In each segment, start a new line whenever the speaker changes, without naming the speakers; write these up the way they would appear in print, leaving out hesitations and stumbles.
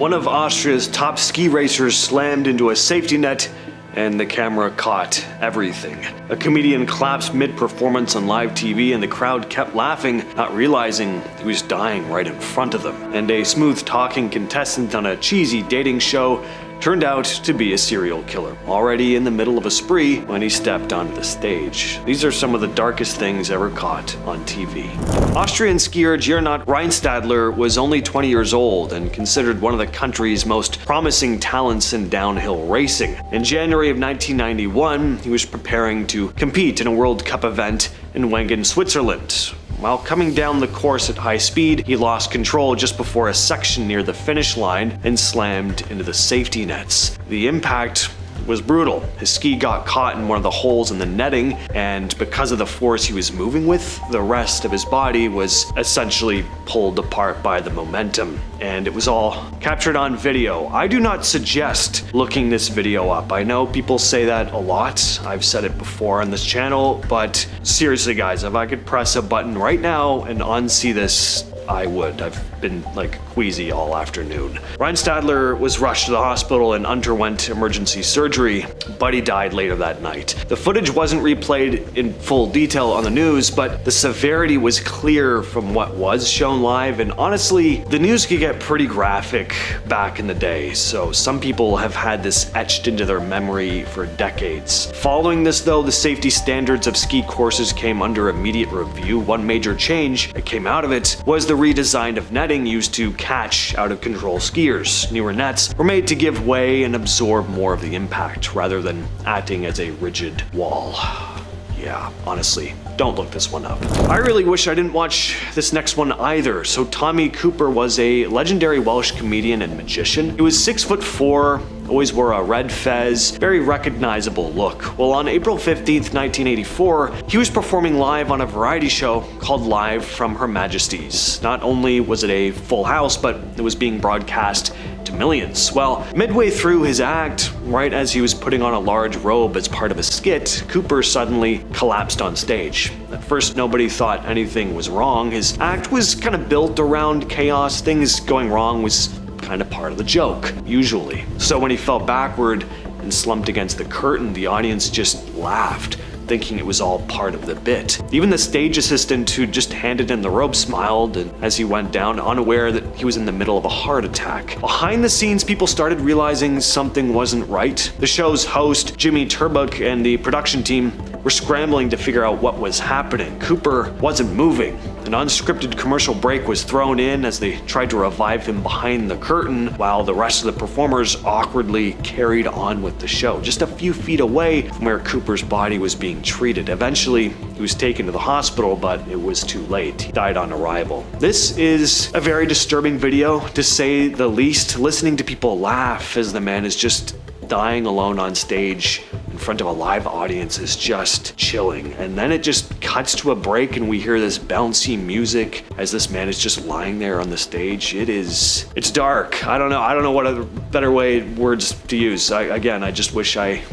One of Austria's top ski racers slammed into a safety net, and the camera caught everything. A comedian collapsed mid-performance on live TV, and the crowd kept laughing, not realizing he was dying right in front of them. And a smooth-talking contestant on a cheesy dating show turned out to be a serial killer, already in the middle of a spree when he stepped onto the stage. These are some of the darkest things ever caught on TV. Austrian skier Jernaut Reinstadler was only 20 years old and considered one of the country's most promising talents in downhill racing. In January of 1991, he was preparing to compete in a World Cup event in Wengen, Switzerland. While coming down the course at high speed, he lost control just before a section near the finish line and slammed into the safety nets. The impact was brutal. His ski got caught in one of the holes in the netting, and because of the force he was moving with, the rest of his body was essentially pulled apart by the momentum. And it was all captured on video. I do not suggest looking this video up. I know people say that a lot. I've said it before on this channel, but seriously guys, if I could press a button right now and unsee this, I would. I've been like queasy all afternoon. Reinstadler was rushed to the hospital and underwent emergency surgery, but he died later that night. The footage wasn't replayed in full detail on the news, but the severity was clear from what was shown live, and honestly, the news could get pretty graphic back in the day, so some people have had this etched into their memory for decades. Following this though, the safety standards of ski courses came under immediate review. One major change that came out of it was the redesign of netting used to catch out-of-control skiers. Newer nets were made to give way and absorb more of the impact, rather than acting as a rigid wall. Yeah, honestly, don't look this one up. I really wish I didn't watch this next one either. So Tommy Cooper was a legendary Welsh comedian and magician. He was 6'4", always wore a red fez, very recognizable look. Well, on April 15th, 1984, he was performing live on a variety show called Live from Her Majesty's. Not only was it a full house, but it was being broadcast to millions. Well, midway through his act, right as he was putting on a large robe as part of a skit, Cooper suddenly collapsed on stage. At first, nobody thought anything was wrong. His act was kind of built around chaos. Things going wrong was kind of part of the joke, usually. So when he fell backward and slumped against the curtain, the audience just laughed, thinking it was all part of the bit. Even the stage assistant who just handed him the rope smiled and as he went down, unaware that he was in the middle of a heart attack. Behind the scenes, people started realizing something wasn't right. The show's host, Jimmy Turbuck, and the production team were scrambling to figure out what was happening. Cooper wasn't moving. An unscripted commercial break was thrown in as they tried to revive him behind the curtain, while the rest of the performers awkwardly carried on with the show, just a few feet away from where Cooper's body was being treated. Eventually, he was taken to the hospital, but it was too late. He died on arrival. This is a very disturbing video, to say the least. Listening to people laugh as the man is just dying alone on stage in front of a live audience is just chilling. And then it just cuts to a break and we hear this bouncy music as this man is just lying there on the stage. It's dark. I don't know what other better words to use. I just wish I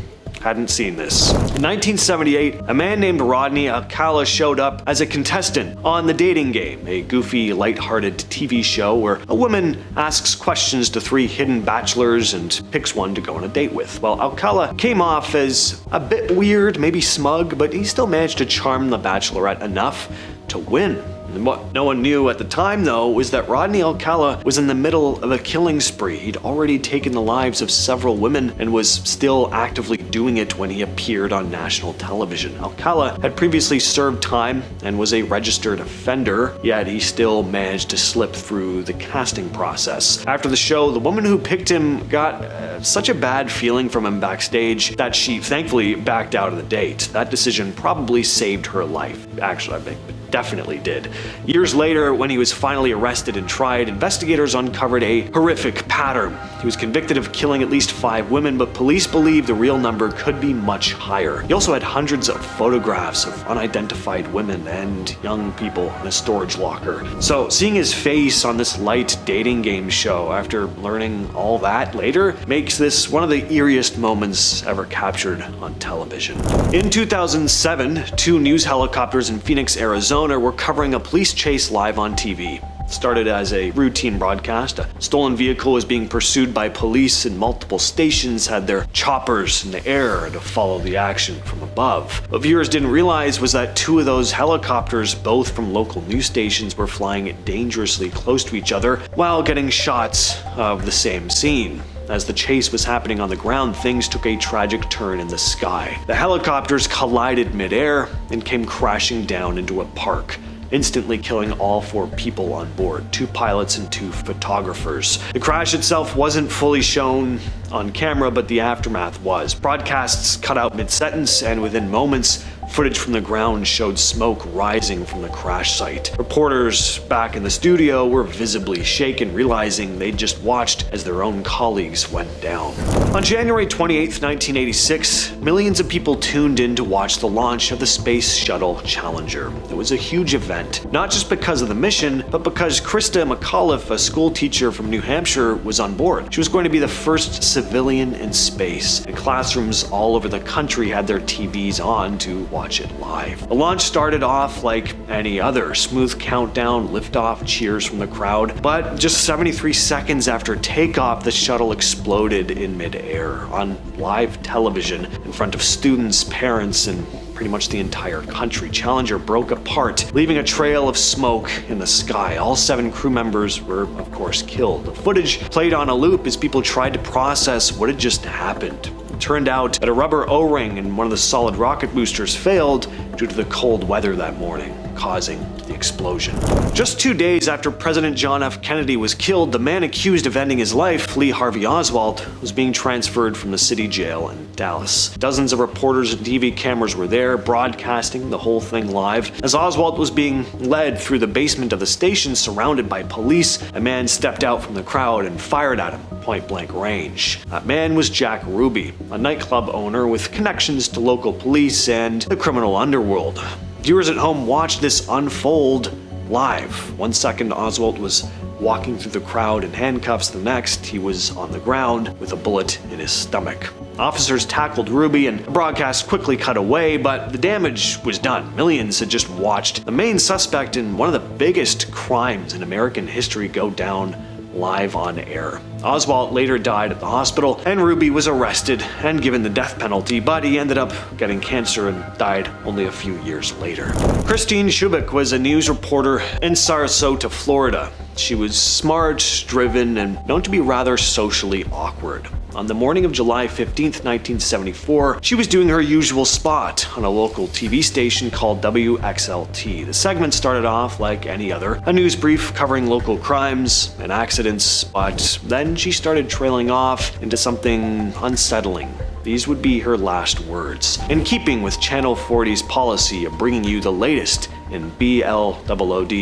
hadn't seen this. In 1978, a man named Rodney Alcala showed up as a contestant on The Dating Game, a goofy, lighthearted TV show where a woman asks questions to 3 hidden bachelors and picks one to go on a date with. Well, Alcala came off as a bit weird, maybe smug, but he still managed to charm the bachelorette enough to win. And what no one knew at the time, though, was that Rodney Alcala was in the middle of a killing spree. He'd already taken the lives of several women and was still actively doing it when he appeared on national television. Alcala had previously served time and was a registered offender, yet he still managed to slip through the casting process. After the show, the woman who picked him got such a bad feeling from him backstage that she thankfully backed out of the date. That decision probably saved her life. Actually, I think definitely did. Years later, when he was finally arrested and tried, investigators uncovered a horrific pattern. He was convicted of killing at least 5 women, but police believe the real number could be much higher. He also had hundreds of photographs of unidentified women and young people in a storage locker. So seeing his face on this light dating game show after learning all that later makes this one of the eeriest moments ever captured on television. In 2007, 2 news helicopters in Phoenix, Arizona were covering a police chase live on TV. It started as a routine broadcast. A stolen vehicle was being pursued by police, and multiple stations had their choppers in the air to follow the action from above. What viewers didn't realize was that two of those helicopters, both from local news stations, were flying dangerously close to each other while getting shots of the same scene. As the chase was happening on the ground, things took a tragic turn in the sky. The helicopters collided mid-air and came crashing down into a park, instantly killing all 4 people on board, 2 pilots and 2 photographers. The crash itself wasn't fully shown on camera, but the aftermath was. Broadcasts cut out mid-sentence, and within moments, footage from the ground showed smoke rising from the crash site. Reporters back in the studio were visibly shaken, realizing they'd just watched as their own colleagues went down. On January 28, 1986, millions of people tuned in to watch the launch of the Space Shuttle Challenger. It was a huge event, not just because of the mission, but because Krista McAuliffe, a school teacher from New Hampshire, was on board. She was going to be the first civilian in space, and classrooms all over the country had their TVs on to watch it live. The launch started off like any other, smooth countdown, liftoff, cheers from the crowd, but just 73 seconds after takeoff, the shuttle exploded in mid-air on live television in front of students, parents, and pretty much the entire country. Challenger broke apart, leaving a trail of smoke in the sky. All 7 crew members were, of course, killed. The footage played on a loop as people tried to process what had just happened. It turned out that a rubber O-ring in one of the solid rocket boosters failed due to the cold weather that morning, causing the explosion. Just 2 days after President John F. Kennedy was killed, the man accused of ending his life, Lee Harvey Oswalt, was being transferred from the city jail in Dallas. Dozens of reporters and TV cameras were there, broadcasting the whole thing live. As Oswalt was being led through the basement of the station, surrounded by police, a man stepped out from the crowd and fired at him, point-blank range. That man was Jack Ruby, a nightclub owner with connections to local police and the criminal underworld. Viewers at home watched this unfold live. 1 second, Oswalt was walking through the crowd in handcuffs. The next, he was on the ground with a bullet in his stomach. Officers tackled Ruby, and the broadcast quickly cut away, but the damage was done. Millions had just watched the main suspect in one of the biggest crimes in American history go down live on air. Oswalt later died at the hospital, and Ruby was arrested and given the death penalty, but he ended up getting cancer and died only a few years later. Christine Schubik was a news reporter in Sarasota, Florida. She was smart, driven, and known to be rather socially awkward. On the morning of July 15th, 1974, she was doing her usual spot on a local TV station called WXLT. The segment started off like any other, a news brief covering local crimes and accidents, but then she started trailing off into something unsettling. These would be her last words. In keeping with Channel 40's policy of bringing you the latest in BLOOD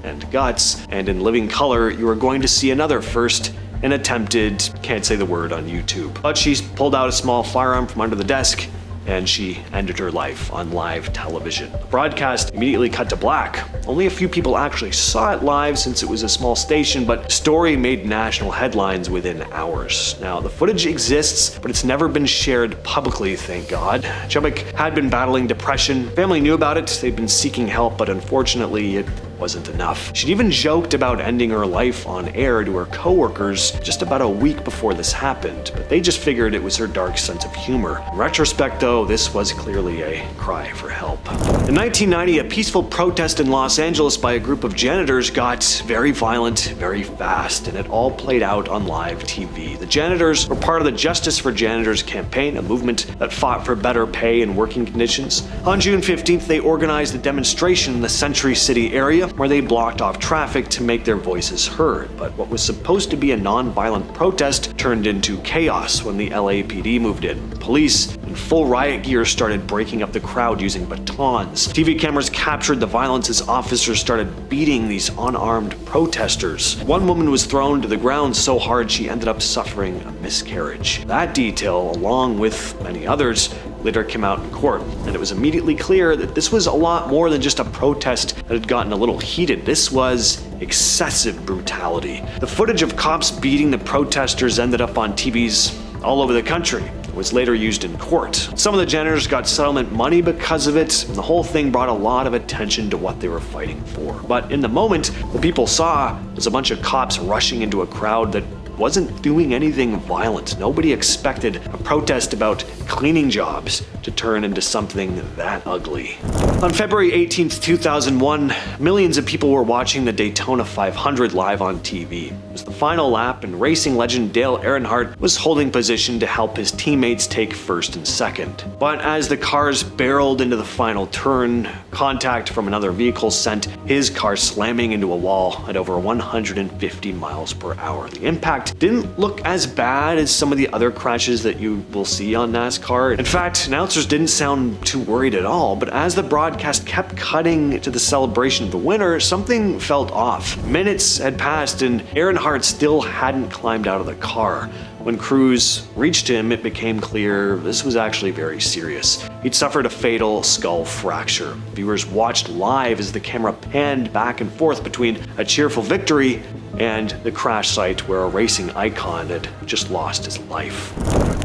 and guts, and in living color, you are going to see another first and attempted, can't say the word on YouTube. But she pulled out a small firearm from under the desk and she ended her life on live television. The broadcast immediately cut to black. Only a few people actually saw it live since it was a small station, but the story made national headlines within hours. Now, the footage exists, but it's never been shared publicly, thank God. Schubik had been battling depression. Family knew about it, they'd been seeking help, but unfortunately, it wasn't enough. She'd even joked about ending her life on air to her coworkers just about a week before this happened, but they just figured it was her dark sense of humor. In retrospect, though, this was clearly a cry for help. In 1990, a peaceful protest in Los Angeles by a group of janitors got very violent very fast, and it all played out on live TV. The janitors were part of the Justice for Janitors campaign, a movement that fought for better pay and working conditions. On June 15th, they organized a demonstration in the Century City area where they blocked off traffic to make their voices heard. But what was supposed to be a non-violent protest turned into chaos when the LAPD moved in. Police in full riot gear started breaking up the crowd using batons. TV cameras captured the violence as officers started beating these unarmed protesters. One woman was thrown to the ground so hard she ended up suffering a miscarriage. That detail, along with many others, later came out in court, and it was immediately clear that this was a lot more than just a protest that had gotten a little heated. This was excessive brutality. The footage of cops beating the protesters ended up on TVs all over the country. It was later used in court. Some of the janitors got settlement money because of it, and the whole thing brought a lot of attention to what they were fighting for. But in the moment, what people saw was a bunch of cops rushing into a crowd that wasn't doing anything violent. Nobody expected a protest about cleaning jobs to turn into something that ugly. On February 18th, 2001, millions of people were watching the Daytona 500 live on TV. It was the final lap, and racing legend Dale Earnhardt was holding position to help his teammates take first and second. But as the cars barreled into the final turn, contact from another vehicle sent his car slamming into a wall at over 150 miles per hour. The impact didn't look as bad as some of the other crashes that you will see on NASCAR. In fact, announcers didn't sound too worried at all, but as the broadcast kept cutting to the celebration of the winner, something felt off. Minutes had passed and Earnhardt still hadn't climbed out of the car. When crews reached him, it became clear this was actually very serious. He'd suffered a fatal skull fracture. Viewers watched live as the camera panned back and forth between a cheerful victory and the crash site where a racing icon had just lost his life.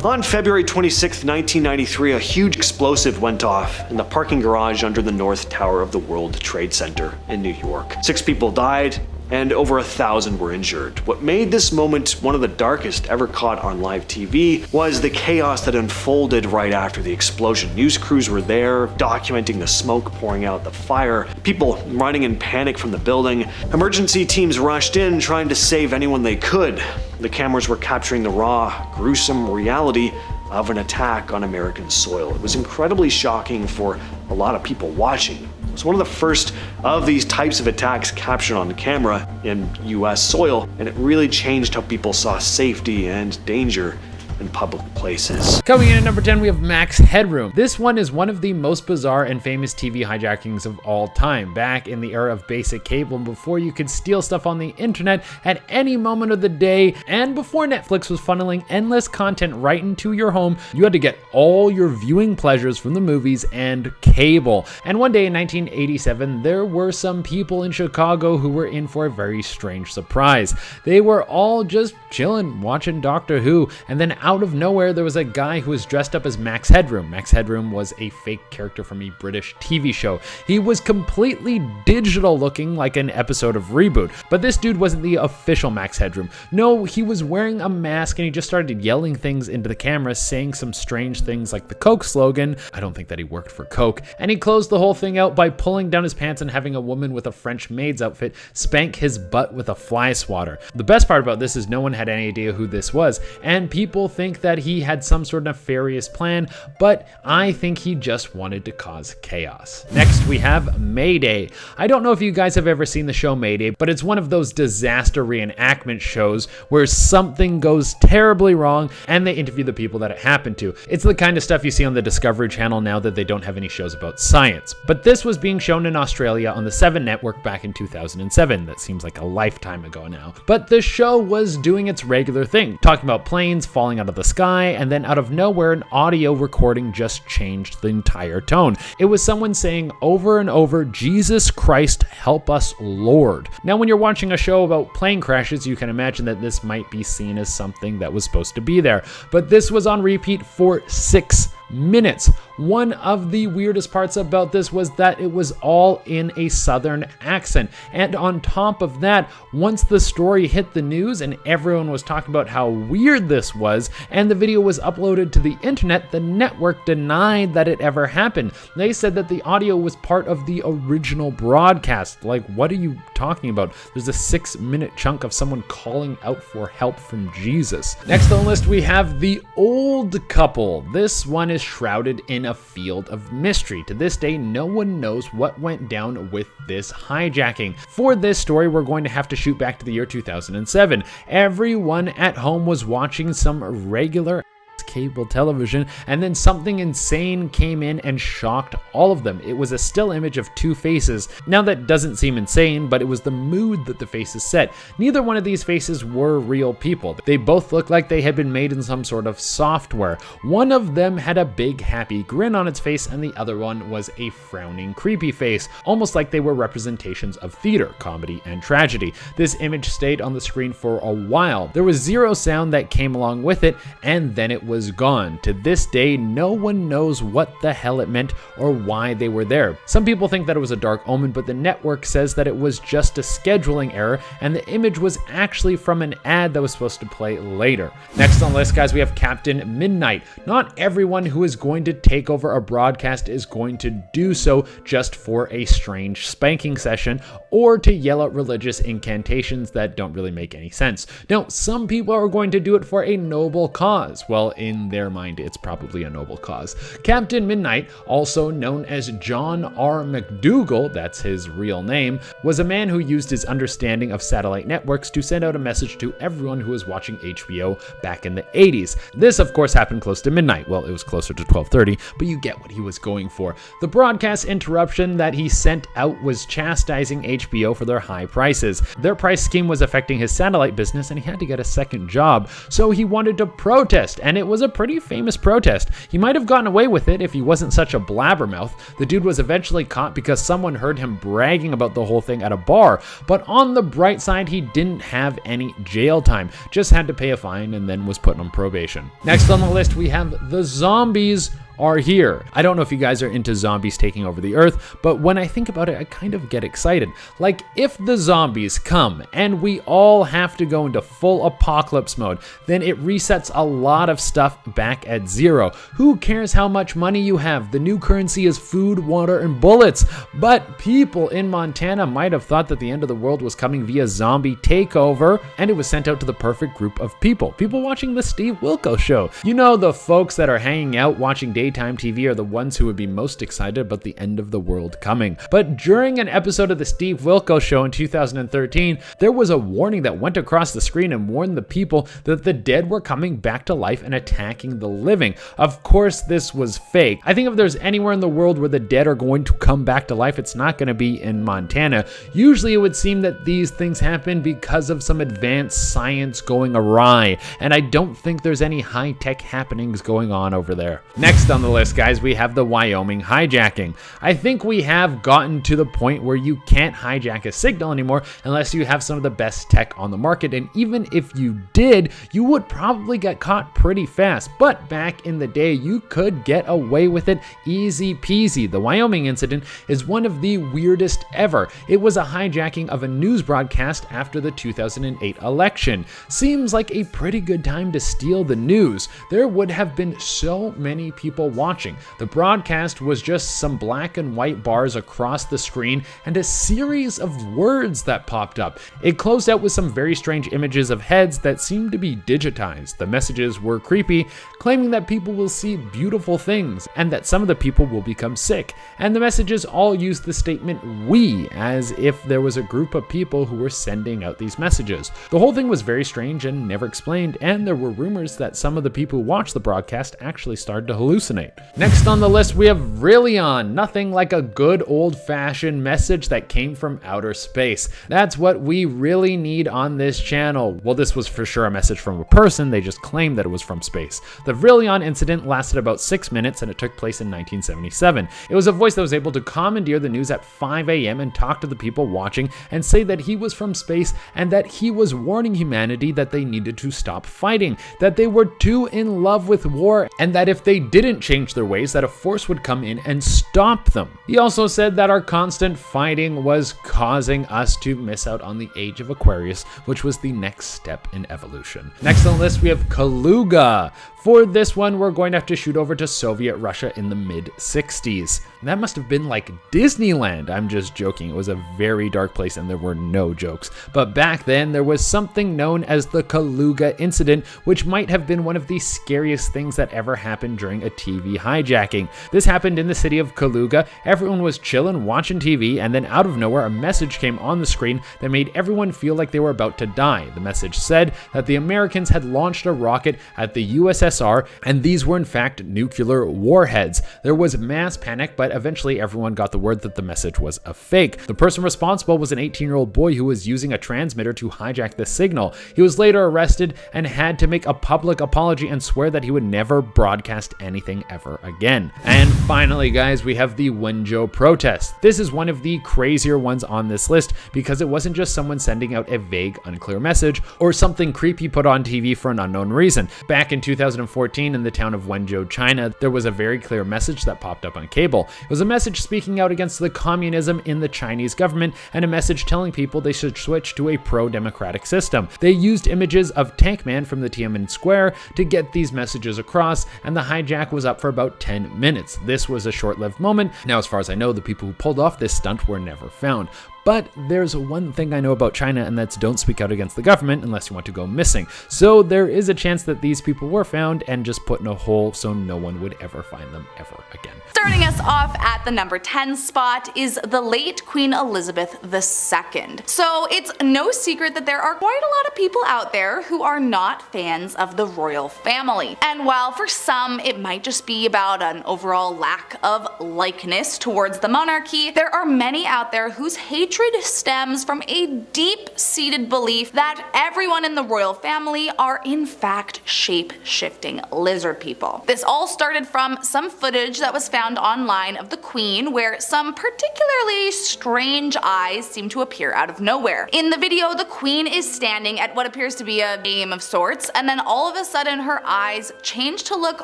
On February 26, 1993, a huge explosive went off in the parking garage under the North Tower of the World Trade Center in New York. 6 people died, and over 1,000 were injured. What made this moment one of the darkest ever caught on live TV was the chaos that unfolded right after the explosion. News crews were there, documenting the smoke pouring out the fire, people running in panic from the building. Emergency teams rushed in, trying to save anyone they could. The cameras were capturing the raw, gruesome reality of an attack on American soil. It was incredibly shocking for a lot of people watching. It was one of the first of these types of attacks captured on camera in US soil, and it really changed how people saw safety and danger in public places.
Coming in at number 10, we have Max Headroom. This one is one of the most bizarre and famous TV hijackings of all time. Back in the era of basic cable, before you could steal stuff on the internet at any moment of the day, and before Netflix was funneling endless content right into your home, you had to get all your viewing pleasures from the movies and cable. And one day in 1987, there were some people in Chicago who were in for a very strange surprise. They were all just chilling, watching Doctor Who, and then out of nowhere, there was a guy who was dressed up as Max Headroom. Max Headroom was a fake character from a British TV show. He was completely digital looking, like an episode of Reboot. But this dude wasn't the official Max Headroom. No, he was wearing a mask and he just started yelling things into the camera, saying some strange things like the Coke slogan. I don't think that he worked for Coke. And he closed the whole thing out by pulling down his pants and having a woman with a French maid's outfit spank his butt with a fly swatter. The best part about this is no one had any idea who this was, and people think that he had some sort of nefarious plan, but I think he just wanted to cause chaos. Next, we have Mayday. I don't know if you guys have ever seen the show Mayday, but it's one of those disaster reenactment shows where something goes terribly wrong and they interview the people that it happened to. It's the kind of stuff you see on the Discovery Channel now that they don't have any shows about science. But this was being shown in Australia on the 7 network back in 2007. That seems like a lifetime ago now. But the show was doing its regular thing, talking about planes falling out of the sky, and then out of nowhere an audio recording just changed the entire tone. It was someone saying over and over, "Jesus Christ, help us, Lord." Now when you're watching a show about plane crashes, you can imagine that this might be seen as something that was supposed to be there, but this was on repeat for 6 minutes. One of the weirdest parts about this was that it was all in a southern accent. And on top of that, once the story hit the news and everyone was talking about how weird this was, and the video was uploaded to the internet, the network denied that it ever happened. They said that the audio was part of the original broadcast. Like, what are you talking about? There's a 6-minute chunk of someone calling out for help from Jesus. Next on the list, we have The Old Couple. This one is shrouded in a field of mystery. To this day, no one knows what went down with this hijacking. For this story, we're going to have to shoot back to the year 2007. Everyone at home was watching some regular cable television, and then something insane came in and shocked all of them. It was a still image of 2 faces. Now that doesn't seem insane, but it was the mood that the faces set. Neither one of these faces were real people. They both looked like they had been made in some sort of software. One of them had a big happy grin on its face, and the other one was a frowning creepy face, almost like they were representations of theater, comedy, and tragedy. This image stayed on the screen for a while. There was zero sound that came along with it, and then it was was gone. To this day, no one knows what the hell it meant or why they were there. Some people think that it was a dark omen, but the network says that it was just a scheduling error and the image was actually from an ad that was supposed to play later. Next on the list, guys, we have Captain Midnight. Not everyone who is going to take over a broadcast is going to do so just for a strange spanking session or to yell out religious incantations that don't really make any sense. No, some people are going to do it for a noble cause. Well, in their mind, it's probably a noble cause. Captain Midnight, also known as John R. McDougal, that's his real name, was a man who used his understanding of satellite networks to send out a message to everyone who was watching HBO back in the 80s. This, of course, happened close to midnight. Well, it was closer to 12:30, but you get what he was going for. The broadcast interruption that he sent out was chastising HBO for their high prices. Their price scheme was affecting his satellite business and he had to get a second job, so he wanted to protest, and it was a pretty famous protest. He might have gotten away with it if he wasn't such a blabbermouth. The dude was eventually caught because someone heard him bragging about the whole thing at a bar, but on the bright side, he didn't have any jail time, just had to pay a fine and then was put on probation. Next on the list, we have the zombies are here. I don't know if you guys are into zombies taking over the earth, but when I think about it, I kind of get excited. Like, if the zombies come and we all have to go into full apocalypse mode, then it resets a lot of stuff back at zero. Who cares how much money you have? The new currency is food, water, and bullets. But people in Montana might have thought that the end of the world was coming via zombie takeover, and it was sent out to the perfect group of people. People watching the Steve Wilkos show. You know, the folks that are hanging out watching daytime TV are the ones who would be most excited about the end of the world coming. But during an episode of the Steve Wilkos show in 2013, there was a warning that went across the screen and warned the people that the dead were coming back to life and attacking the living. Of course, this was fake. I think if there's anywhere in the world where the dead are going to come back to life, it's not going to be in Montana. Usually it would seem that these things happen because of some advanced science going awry, and I don't think there's any high-tech happenings going on over there. Next on the list, guys, we have the Wyoming hijacking. I think we have gotten to the point where you can't hijack a signal anymore unless you have some of the best tech on the market, and even if you did, you would probably get caught pretty fast. But back in the day, you could get away with it easy peasy. The Wyoming incident is one of the weirdest ever. It was a hijacking of a news broadcast after the 2008 election. Seems like a pretty good time to steal the news. There would have been so many people watching. The broadcast was just some black and white bars across the screen and a series of words that popped up. It closed out with some very strange images of heads that seemed to be digitized. The messages were creepy, claiming that people will see beautiful things and that some of the people will become sick. And the messages all used the statement "we" as if there was a group of people who were sending out these messages. The whole thing was very strange and never explained, and there were rumors that some of the people who watched the broadcast actually started to hallucinate. Next on the list, we have Villion. Nothing like a good old-fashioned message that came from outer space. That's what we really need on this channel. Well, this was for sure a message from a person. They just claimed that it was from space. The Villion incident lasted about 6 minutes and it took place in 1977. It was a voice that was able to commandeer the news at 5 a.m. and talk to the people watching and say that he was from space and that he was warning humanity that they needed to stop fighting, that they were too in love with war, and that if they didn't change their ways, that a force would come in and stop them. He also said that our constant fighting was causing us to miss out on the age of Aquarius, which was the next step in evolution. Next on the list, we have Kuga. For this one, we're going to have to shoot over to Soviet Russia in the mid-60s. That must have been like Disneyland. I'm just joking. It was a very dark place and there were no jokes. But back then, there was something known as the Kuga incident, which might have been one of the scariest things that ever happened during a TV hijacking. This happened in the city of Kuga. Everyone was chilling, watching TV, and then out of nowhere, a message came on the screen that made everyone feel like they were about to die. The message said that the Americans had launched a rocket at the USSR, and these were in fact nuclear warheads. There was mass panic, but eventually everyone got the word that the message was a fake. The person responsible was an 18-year-old boy who was using a transmitter to hijack the signal. He was later arrested and had to make a public apology and swear that he would never broadcast anything ever again. And finally, guys, we have the WJO Protest. This is one of the crazier ones on this list because it wasn't just someone sending out a vague, unclear message or something creepy put on TV for an unknown reason. Back in 2004, 2014 in the town of Wenzhou, China, there was a very clear message that popped up on cable. It was a message speaking out against the communism in the Chinese government and a message telling people they should switch to a pro-democratic system. They used images of Tank Man from the Tiananmen Square to get these messages across, and the hijack was up for about 10 minutes. This was a short-lived moment. Now, as far as I know, the people who pulled off this stunt were never found. But there's one thing I know about China, and that's don't speak out against the government unless you want to go missing. So there is a chance that these people were found and just put in a hole so no one would ever find them ever again.
Starting us off at the number 10 spot is the late Queen Elizabeth II. So it's no secret that there are quite a lot of people out there who are not fans of the royal family. And while for some it might just be about an overall lack of likeness towards the monarchy, there are many out there whose hatred stems from a deep-seated belief that everyone in the royal family are in fact shape-shifting lizard people. This all started from some footage that was found online of the Queen where some particularly strange eyes seem to appear out of nowhere. In the video, the Queen is standing at what appears to be a game of sorts, and then all of a sudden her eyes change to look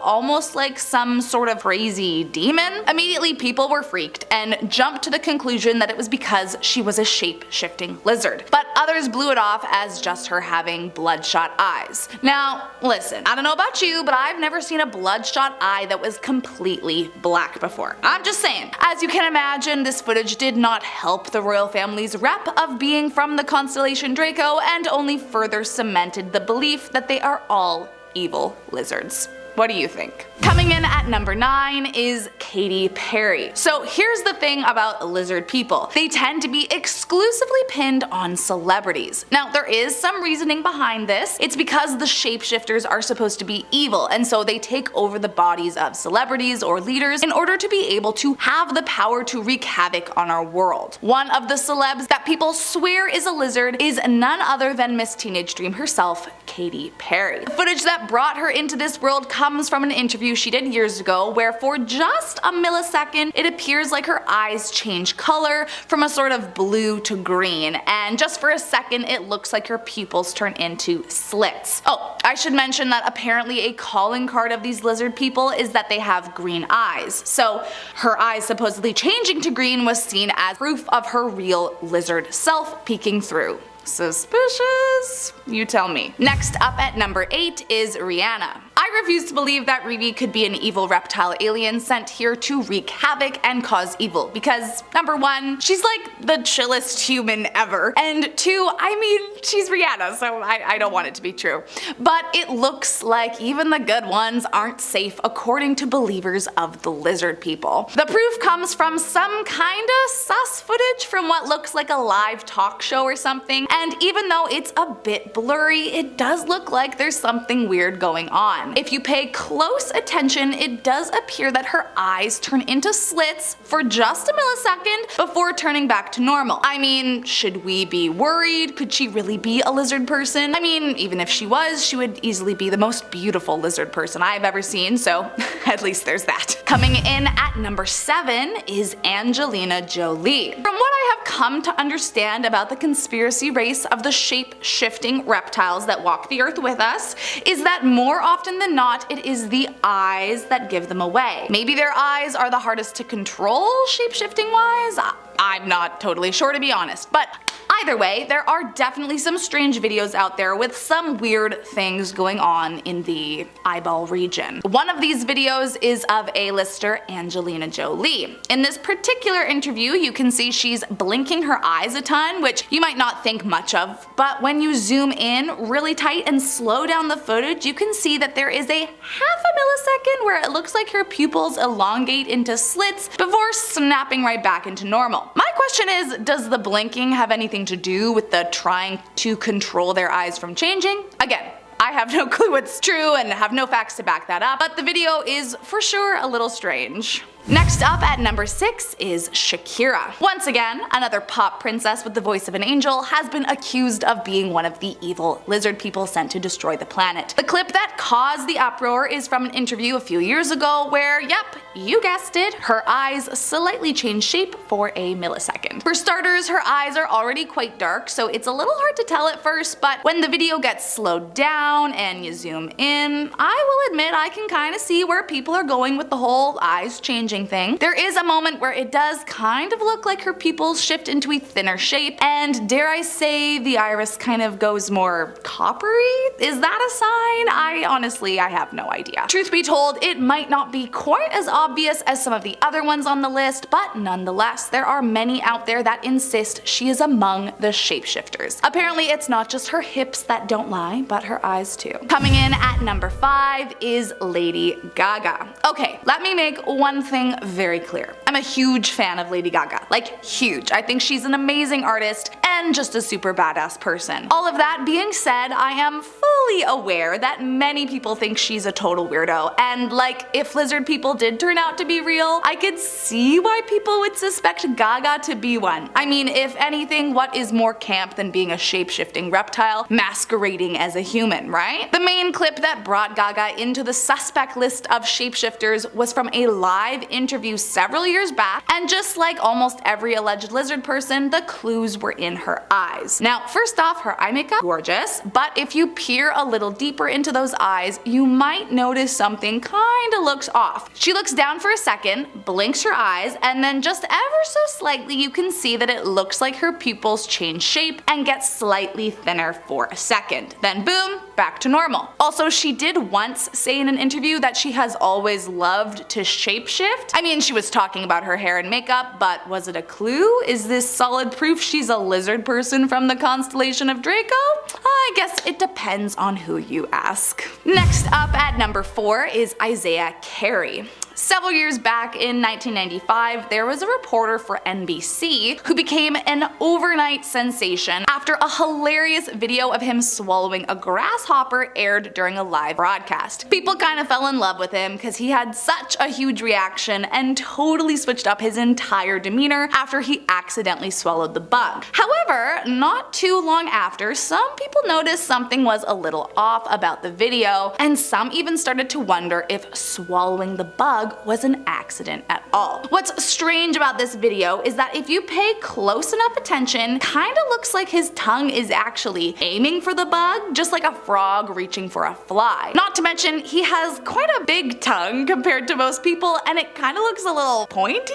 almost like some sort of crazy demon. Immediately people were freaked and jumped to the conclusion that it was because she was a shape-shifting lizard. But others blew it off as just her having bloodshot eyes. Now, listen, I don't know about you, but I've never seen a bloodshot eye that was completely black before. I'm just saying. As you can imagine, this footage did not help the royal family's rep of being from the constellation Draco and only further cemented the belief that they are all evil lizards. What do you think? Coming in at number 9 is Katy Perry. So here's the thing about lizard people. They tend to be exclusively pinned on celebrities. Now there is some reasoning behind this. It's because the shapeshifters are supposed to be evil, and so they take over the bodies of celebrities or leaders in order to be able to have the power to wreak havoc on our world. One of the celebs that people swear is a lizard is none other than Miss Teenage Dream herself, Katy Perry. The footage that brought her into this world comes from an interview she did years ago where for just a millisecond it appears like her eyes change color from a sort of blue to green, and just for a second it looks like her pupils turn into slits. Oh, I should mention that apparently a calling card of these lizard people is that they have green eyes, so her eyes supposedly changing to green was seen as proof of her real lizard self peeking through. Suspicious? You tell me. Next up at number 8 is Rihanna. I refuse to believe that Riri could be an evil reptile alien sent here to wreak havoc and cause evil, because number 1, she's like the chillest human ever, and 2, I mean, she's Rihanna, so I don't want it to be true. But it looks like even the good ones aren't safe according to believers of the lizard people. The proof comes from some kinda sus footage from what looks like a live talk show or something, and even though it's a bit blurry, it does look like there's something weird going on. If you pay close attention, it does appear that her eyes turn into slits for just a millisecond before turning back to normal. I mean, should we be worried? Could she really be a lizard person? I mean, even if she was, she would easily be the most beautiful lizard person I've ever seen, so at least there's that. Coming in at number 7 is Angelina Jolie. From what I have come to understand about the conspiracy race of the shape-shifting reptiles that walk the earth with us, is that more often than not, it is the eyes that give them away. Maybe their eyes are the hardest to control shape-shifting wise? I'm not totally sure, to be honest, but either way, there are definitely some strange videos out there with some weird things going on in the eyeball region. One of these videos is of A-lister Angelina Jolie. In this particular interview, you can see she's blinking her eyes a ton, which you might not think much of, but when you zoom in really tight and slow down the footage, you can see that there is a half a millisecond where it looks like her pupils elongate into slits before snapping right back into normal. My question is, does the blinking have anything to do with the trying to control their eyes from changing? Again, I have no clue what's true and have no facts to back that up, but the video is for sure a little strange. Next up at number 6 is Shakira. Once again, another pop princess with the voice of an angel has been accused of being one of the evil lizard people sent to destroy the planet. The clip that caused the uproar is from an interview a few years ago where, yep, you guessed it, her eyes slightly changed shape for a millisecond. For starters, her eyes are already quite dark, so it's a little hard to tell at first, but when the video gets slowed down and you zoom in, I will admit I can kinda see where people are going with the whole eyes changing thing. There is a moment where it does kind of look like her pupils shift into a thinner shape, and dare I say the iris kind of goes more coppery? Is that a sign? I have no idea. Truth be told, it might not be quite as obvious as some of the other ones on the list, but nonetheless, there are many out there that insist she is among the shapeshifters. Apparently, it's not just her hips that don't lie, but her eyes too. Coming in at number 5 is Lady Gaga. Okay, let me make one thing very clear. I'm a huge fan of Lady Gaga. Like, huge. I think she's an amazing artist and just a super badass person. All of that being said, I am fully aware that many people think she's a total weirdo, and like, if lizard people did turn out to be real, I could see why people would suspect Gaga to be one. I mean, if anything, what is more camp than being a shape-shifting reptile masquerading as a human, right? The main clip that brought Gaga into the suspect list of shapeshifters was from a live interview several years back, and just like almost every alleged lizard person, the clues were in her eyes. Now, first off, her eye makeup, gorgeous, but if you peer a little deeper into those eyes, you might notice something kinda looks off. She looks down for a second, blinks her eyes, and then just ever so slightly you can see that it looks like her pupils change shape and get slightly thinner for a second. Then boom, back to normal. Also, she did once say in an interview that she has always loved to shapeshift. I mean, she was talking about her hair and makeup, but was it a clue? Is this solid proof she's a lizard person from the constellation of Draco? I guess it depends on who you ask. Next up at number 4 is Isaiah Carey. Several years back in 1995, there was a reporter for NBC who became an overnight sensation after a hilarious video of him swallowing a grasshopper aired during a live broadcast. People kind of fell in love with him because he had such a huge reaction and totally switched up his entire demeanor after he accidentally swallowed the bug. However, not too long after, some people noticed something was a little off about the video, and some even started to wonder if swallowing the bug was an accident at all. What's strange about this video is that if you pay close enough attention, kinda looks like his tongue is actually aiming for the bug, just like a frog reaching for a fly. Not to mention, he has quite a big tongue compared to most people, and it kinda looks a little pointy.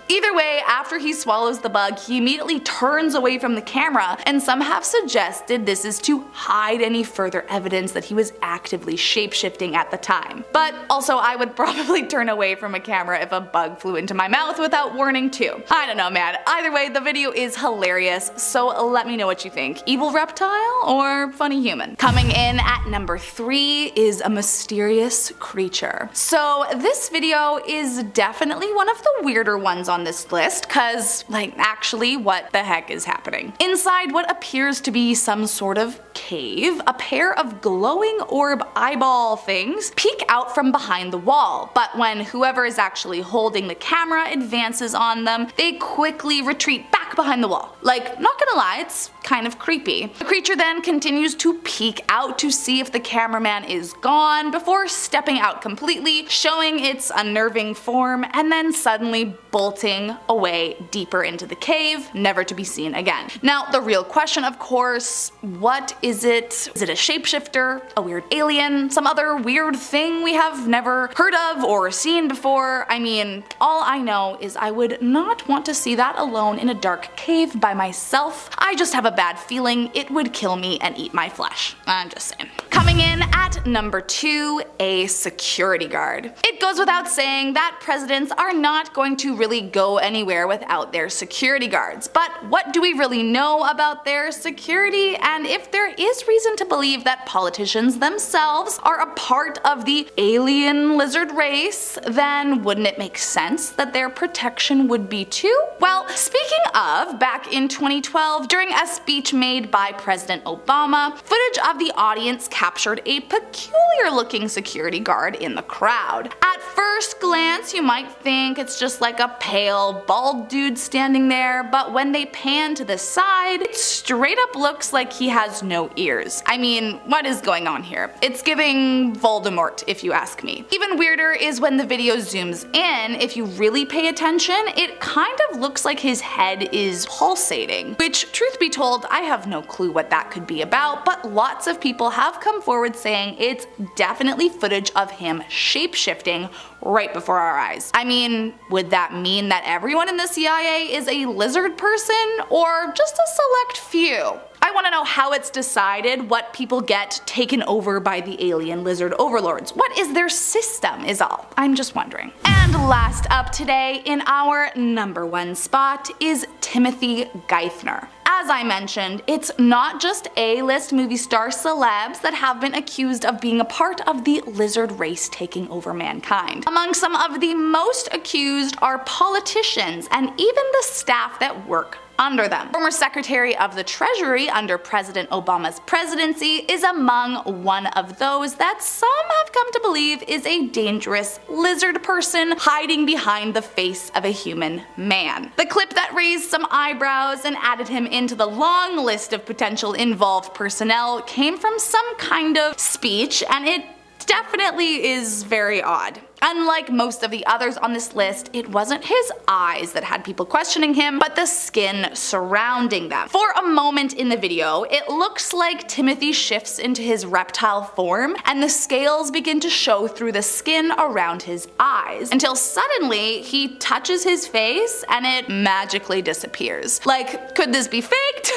Either way, after he swallows the bug, he immediately turns away from the camera, and some have suggested this is to hide any further evidence that he was actively shapeshifting at the time. But also, I would probably turn away from a camera if a bug flew into my mouth without warning too. I don't know, man. Either way, the video is hilarious, so let me know what you think. Evil reptile or funny human? Coming in at number 3 is a mysterious creature. So this video is definitely one of the weirder ones on this list, cause like actually what the heck is happening? Inside what appears to be some sort of cave, a pair of glowing orb eyeball things peek out from behind the wall, but when whoever is actually holding the camera advances on them, they quickly retreat back behind the wall. Like, not gonna lie, it's kind of creepy. The creature then continues to peek out to see if the cameraman is gone before stepping out completely, showing its unnerving form, and then suddenly bolting away deeper into the cave, never to be seen again. Now, the real question, of course, what is it? Is it a shapeshifter, a weird alien, some other weird thing we have never heard of or seen before? I mean, all I know is I would not want to see that alone in a dark cave by myself. I just have a bad feeling it would kill me and eat my flesh. I'm just saying. Coming in at number 2, a security guard. It goes without saying that presidents are not going to really go anywhere without their security guards. But what do we really know about their security, and if there is reason to believe that politicians themselves are a part of the alien lizard race? then wouldn't it make sense that their protection would be too? Well, speaking of, back in 2012, during a speech made by President Obama, footage of the audience captured a peculiar looking security guard in the crowd. At first glance, you might think it's just like a pale, bald dude standing there, but when they pan to the side, it straight up looks like he has no ears. I mean, what is going on here? It's giving Voldemort, if you ask me. Even weirder is when the video zooms in. If you really pay attention, it kind of looks like his head is pulsating, which, truth be told, I have no clue what that could be about, but lots of people have come forward saying it's definitely footage of him shape-shifting right before our eyes. I mean, would that mean that everyone in the CIA is a lizard person, or just a select few? I want to know how it's decided what people get taken over by the alien lizard overlords. What is their system is all. I'm just wondering. And last up today in our #1 spot is Timothy Geithner. As I mentioned, it's not just A-list movie star celebs that have been accused of being a part of the lizard race taking over mankind. Among some of the most accused are politicians and even the staff that work under them. Former Secretary of the Treasury under President Obama's presidency is among one of those that some have come to believe is a dangerous lizard person hiding behind the face of a human man. The clip that raised some eyebrows and added him into the long list of potential involved personnel came from some kind of speech, and it definitely is very odd. Unlike most of the others on this list, it wasn't his eyes that had people questioning him, but the skin surrounding them. For a moment in the video, it looks like Timothy shifts into his reptile form, and the scales begin to show through the skin around his eyes, until suddenly he touches his face and it magically disappears. Like, could this be faked?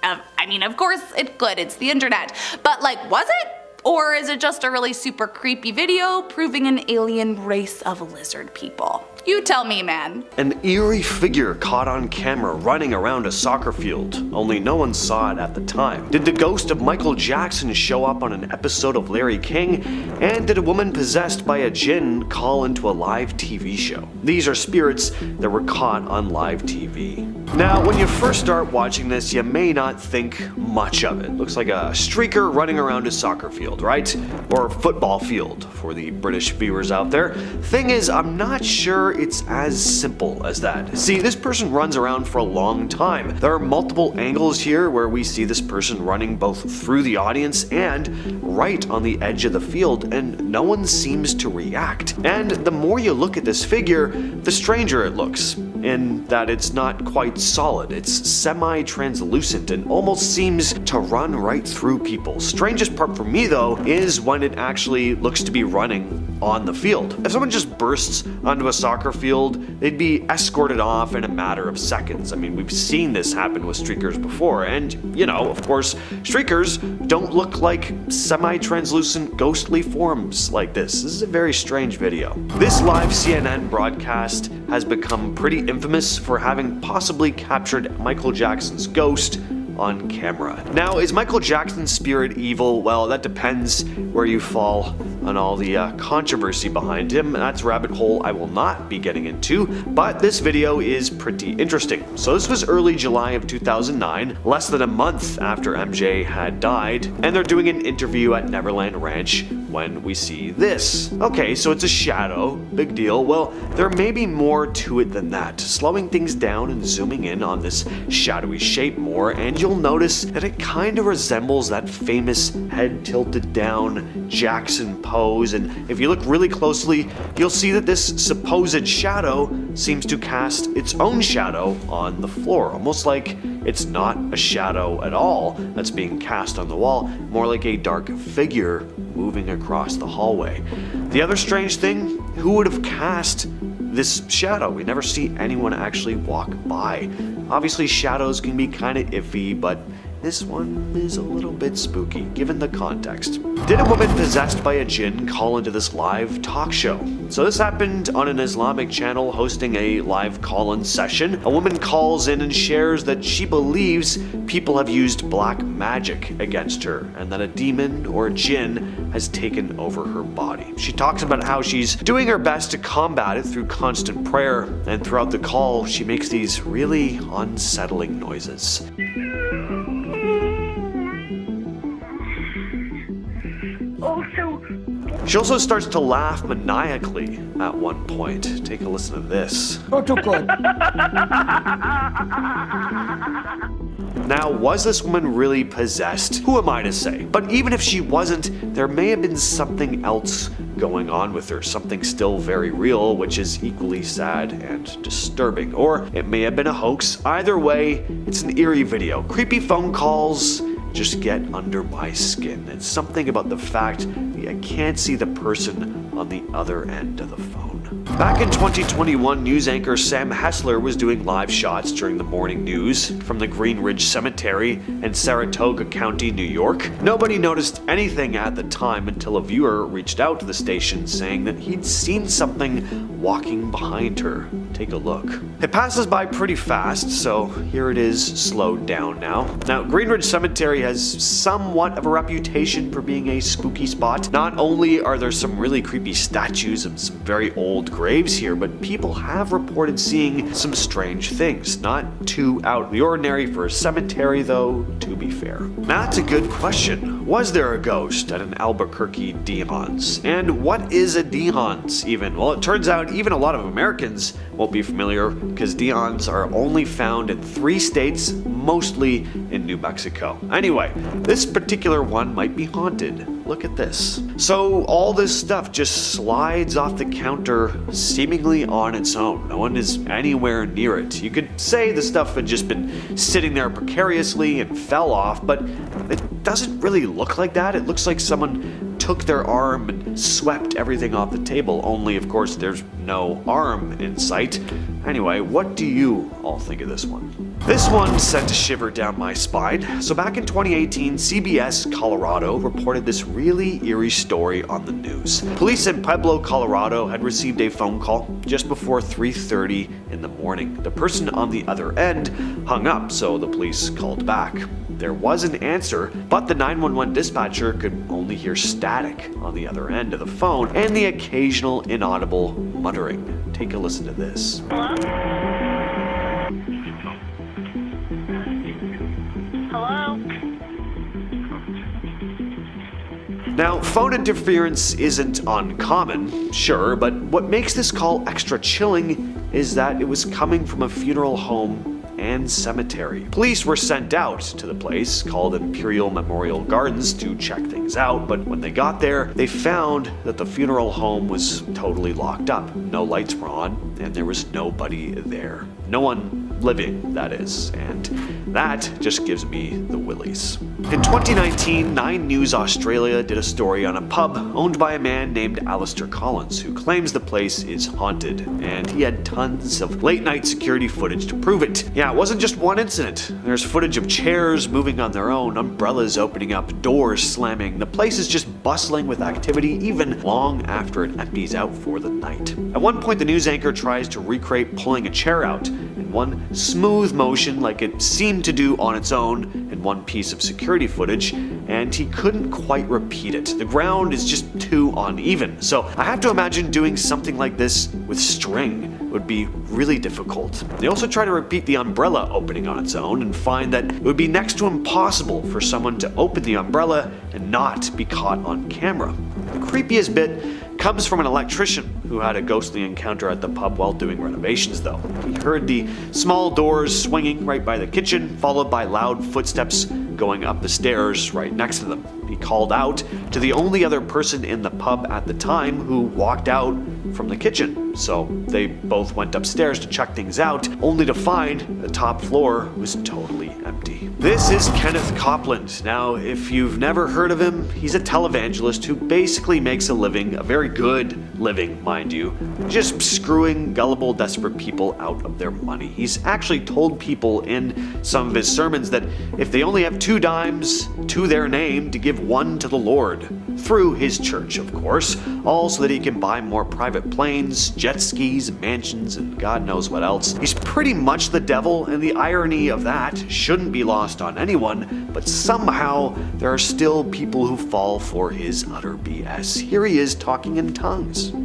I mean, of course it could, it's the internet. But like, was it? Or is it just a really super creepy video proving an alien race of lizard people? You tell me, man.
An eerie figure caught on camera running around a soccer field, only no one saw it at the time. Did the ghost of Michael Jackson show up on an episode of Larry King? And did a woman possessed by a jinn call into a live TV show? These are spirits that were caught on live TV. Now, when you first start watching this, you may not think much of it. Looks like a streaker running around a soccer field, right? Or football field for the British viewers out there. Thing is, I'm not sure it's as simple as that. See, this person runs around for a long time. There are multiple angles here where we see this person running both through the audience and right on the edge of the field, and no one seems to react. And the more you look at this figure, the stranger it looks, in that it's not quite solid. It's semi-translucent and almost seems to run right through people. Strangest part for me though is when it actually looks to be running on the field. If someone just bursts onto a soccer field, they'd be escorted off in a matter of seconds. I mean, we've seen this happen with streakers before, and you know, of course, streakers don't look like semi-translucent ghostly forms like this. This is a very strange video. This live CNN broadcast has become pretty infamous for having possibly captured Michael Jackson's ghost on camera. Now, is Michael Jackson's spirit evil? Well, that depends where you fall on all the controversy behind him. That's a rabbit hole I will not be getting into, but this video is pretty interesting. So this was early July of 2009, less than a month after MJ had died, and they're doing an interview at Neverland Ranch when we see this. Okay, so it's a shadow, big deal. Well, there may be more to it than that. Slowing things down and zooming in on this shadowy shape more, and you'll notice that it kind of resembles that famous head tilted down Jackson pose, and if you look really closely, you'll see that this supposed shadow seems to cast its own shadow on the floor, almost like it's not a shadow at all that's being cast on the wall, more like a dark figure moving across the hallway. The other strange thing, who would have cast this shadow? We never see anyone actually walk by. Obviously shadows can be kind of iffy, but this one is a little bit spooky, given the context. Did a woman possessed by a jinn call into this live talk show? So this happened on an Islamic channel hosting a live call-in session. A woman calls in and shares that she believes people have used black magic against her, and that a demon or a jinn has taken over her body. She talks about how she's doing her best to combat it through constant prayer, and throughout the call, she makes these really unsettling noises. She also starts to laugh maniacally at one point. Take a listen to this. Now, was this woman really possessed? Who am I to say? But even if she wasn't, there may have been something else going on with her, something still very real, which is equally sad and disturbing. Or it may have been a hoax. Either way, it's an eerie video. Creepy phone calls just get under my skin. It's something about the fact that I can't see the person on the other end of the phone. Back in 2021, news anchor Sam Hessler was doing live shots during the morning news from the Green Ridge Cemetery in Saratoga County, New York. Nobody noticed anything at the time until a viewer reached out to the station saying that he'd seen something walking behind her. Take a look. It passes by pretty fast, so here it is slowed down now. Now, Green Ridge Cemetery has somewhat of a reputation for being a spooky spot. Not only are there some really creepy statues of some very old graves here, but people have reported seeing some strange things. Not too out of the ordinary for a cemetery, though, to be fair. That's a good question. Was there a ghost at an Albuquerque Deon's? And what is a Deon's even? Well, it turns out even a lot of Americans won't be familiar, because Deon's are only found in 3 states, mostly in New Mexico. Anyway, this particular one might be haunted. Look at this. So all this stuff just slides off the counter seemingly on its own. No one is anywhere near it. You could say the stuff had just been sitting there precariously and fell off, but it doesn't really look like that. It looks like someone took their arm and swept everything off the table, only of course there's no arm in sight. Anyway, what do you all think of this one? This one sent a shiver down my spine. So back in 2018, CBS Colorado reported this really eerie story on the news. Police in Pueblo, Colorado had received a phone call just before 3:30 in the morning. The person on the other end hung up, so the police called back. There was an answer, but the 911 dispatcher could only hear static on the other end of the phone and the occasional inaudible muttering. Take a listen to this.
Hello? Hello?
Now, phone interference isn't uncommon, sure, but what makes this call extra chilling is that it was coming from a funeral home and cemetery. Police were sent out to the place, called Imperial Memorial Gardens, to check things out, but when they got there, they found that the funeral home was totally locked up. No lights were on, and there was nobody there. No one living, that is, and that just gives me the willies. In 2019, 9 News Australia did a story on a pub owned by a man named Alistair Collins, who claims the place is haunted, and he had tons of late-night security footage to prove it. Yeah, it wasn't just one incident. There's footage of chairs moving on their own, umbrellas opening up, doors slamming. The place is just bustling with activity even long after it empties out for the night. At one point, the news anchor tries to recreate pulling a chair out in one smooth motion like it seemed to do on its own in one piece of security footage, and he couldn't quite repeat it. The ground is just too uneven, so I have to imagine doing something like this with string would be really difficult. They also try to repeat the umbrella opening on its own and find that it would be next to impossible for someone to open the umbrella and not be caught on camera. The creepiest bit comes from an electrician who had a ghostly encounter at the pub while doing renovations, though. He heard the small doors swinging right by the kitchen, followed by loud footsteps going up the stairs right next to them. He called out to the only other person in the pub at the time, who walked out from the kitchen. So they both went upstairs to check things out, only to find the top floor was totally empty. This is Kenneth Copeland. Now, if you've never heard of him, he's a televangelist who basically makes a living, a very good living, mind you, just screwing gullible, desperate people out of their money. He's actually told people in some of his sermons that if they only have 2 dimes to their name, to give 1 to the Lord. Through his church, of course, all so that he can buy more private planes, jet skis, mansions, and God knows what else. He's pretty much the devil, and the irony of that shouldn't be lost on anyone, but somehow there are still people who fall for his utter BS. Here he is talking in tongues. Now,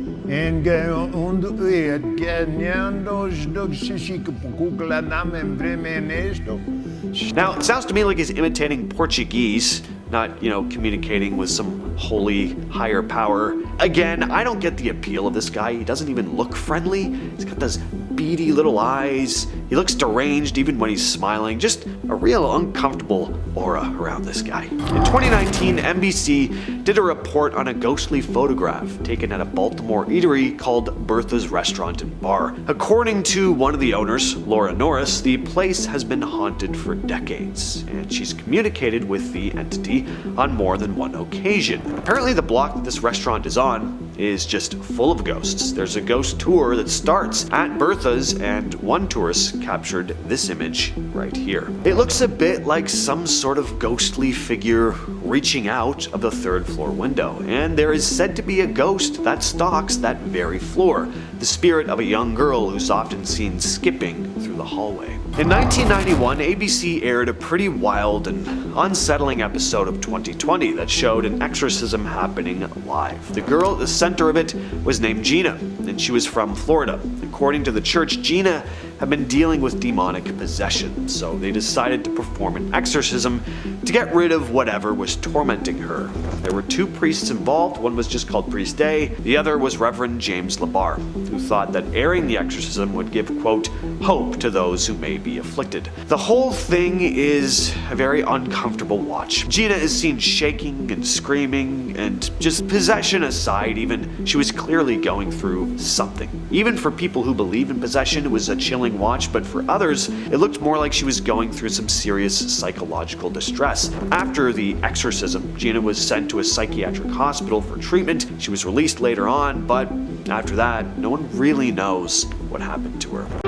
it sounds to me like he's imitating Portuguese, not, communicating with some holy higher power. Again, I don't get the appeal of this guy. He doesn't even look friendly. He's got those beady little eyes. He looks deranged even when he's smiling. Just a real uncomfortable aura around this guy. In 2019, NBC did a report on a ghostly photograph taken at a Baltimore eatery called Berthas Restaurant and Bar. According to one of the owners, Laura Norris, the place has been haunted for decades, and she's communicated with the entity on more than one occasion. Apparently, the block that this restaurant is on is just full of ghosts. There's a ghost tour that starts at Berthas, and one tourist captured this image right here. It looks a bit like some sort of ghostly figure reaching out of the 3rd floor window, and there is said to be a ghost that stalks that very floor, the spirit of a young girl who's often seen skipping through the hallway. In 1991, ABC aired a pretty wild and unsettling episode of 2020 that showed an exorcism happening live. The girl at the center of it was named Gina, and she was from Florida. According to the church, Gina had been dealing with demonic possession, so they decided to perform an exorcism to get rid of whatever was tormenting her. There were 2 priests involved. One was just called Priest A, the other was Reverend James Labar, who thought that airing the exorcism would give, quote, hope to those who may be afflicted. The whole thing is a very uncomfortable watch. Gina is seen shaking and screaming, and just possession aside even, she was clearly going through something. Even for people who believe in possession, it was a chilling watch, but for others, it looked more like she was going through some serious psychological distress. After the exorcism, Gina was sent to a psychiatric hospital for treatment. She was released later on, but after that, no one really knows what happened to her.